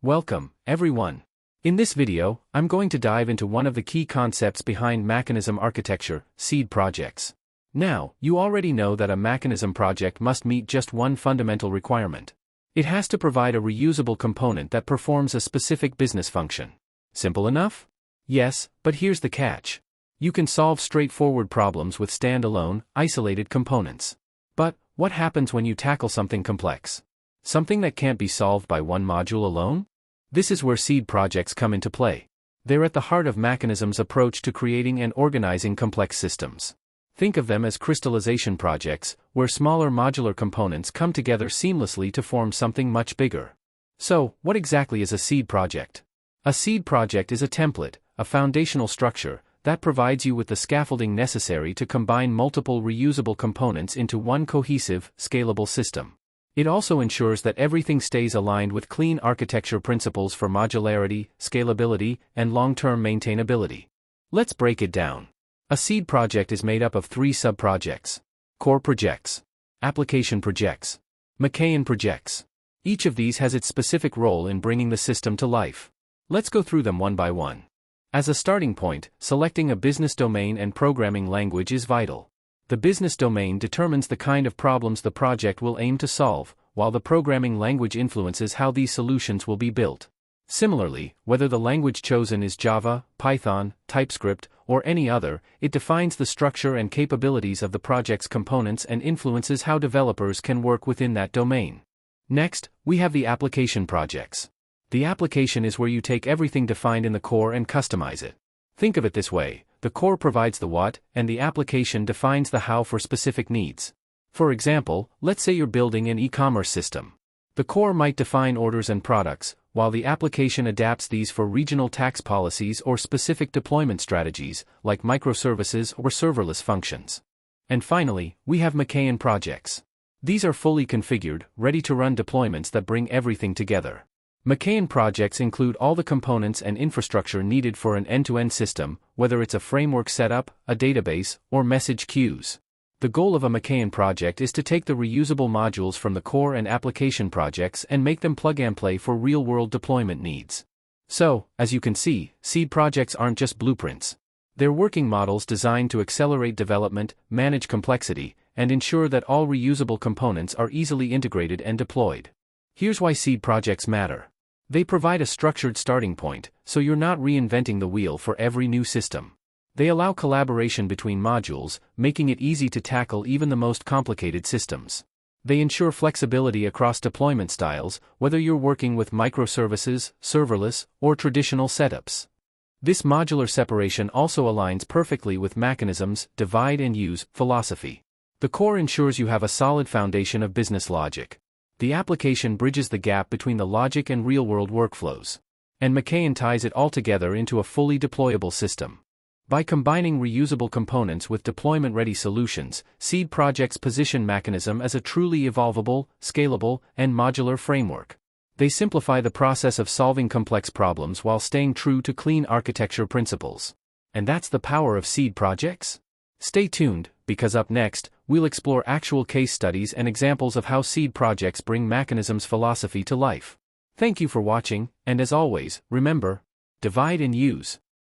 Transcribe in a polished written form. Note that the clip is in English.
Welcome, everyone. In this video, I'm going to dive into one of the key concepts behind mechanism architecture, seed projects. Now, you already know that a mechanism project must meet just one fundamental requirement. It has to provide a reusable component that performs a specific business function. Simple enough? Yes, but here's the catch. You can solve straightforward problems with standalone, isolated components. But, what happens when you tackle something complex? Something that can't be solved by one module alone? This is where seed projects come into play. They're at the heart of Machanism's approach to creating and organizing complex systems. Think of them as crystallization projects, where smaller modular components come together seamlessly to form something much bigger. So, what exactly is a seed project? A seed project is a template, a foundational structure, that provides you with the scaffolding necessary to combine multiple reusable components into one cohesive, scalable system. It also ensures that everything stays aligned with clean architecture principles for modularity, scalability, and long-term maintainability. Let's break it down. A seed project is made up of three sub-projects: core projects, application projects, MachaOn projects. Each of these has its specific role in bringing the system to life. Let's go through them one by one. As a starting point, selecting a business domain and programming language is vital. The business domain determines the kind of problems the project will aim to solve, while the programming language influences how these solutions will be built. Similarly, whether the language chosen is Java, Python, TypeScript, or any other, it defines the structure and capabilities of the project's components and influences how developers can work within that domain. Next, we have the application projects. The application is where you take everything defined in the core and customize it. Think of it this way: the core provides the what, and the application defines the how for specific needs. For example, let's say you're building an e-commerce system. The core might define orders and products, while the application adapts these for regional tax policies or specific deployment strategies, like microservices or serverless functions. And finally, we have MachaOn projects. These are fully configured, ready-to-run deployments that bring everything together. MachaOn projects include all the components and infrastructure needed for an end-to-end system, whether it's a framework setup, a database, or message queues. The goal of a MachaOn project is to take the reusable modules from the core and application projects and make them plug-and-play for real-world deployment needs. So, as you can see, seed projects aren't just blueprints. They're working models designed to accelerate development, manage complexity, and ensure that all reusable components are easily integrated and deployed. Here's why seed projects matter. They provide a structured starting point, so you're not reinventing the wheel for every new system. They allow collaboration between modules, making it easy to tackle even the most complicated systems. They ensure flexibility across deployment styles, whether you're working with microservices, serverless, or traditional setups. This modular separation also aligns perfectly with Machanism's divide and use philosophy. The core ensures you have a solid foundation of business logic. The application bridges the gap between the logic and real-world workflows. And MachaOn ties it all together into a fully deployable system. By combining reusable components with deployment-ready solutions, seed projects position Machanism as a truly evolvable, scalable, and modular framework. They simplify the process of solving complex problems while staying true to clean architecture principles. And that's the power of seed projects? Stay tuned, because up next, we'll explore actual case studies and examples of how seed projects bring Machanism's philosophy to life. Thank you for watching, and as always, remember, divide and use.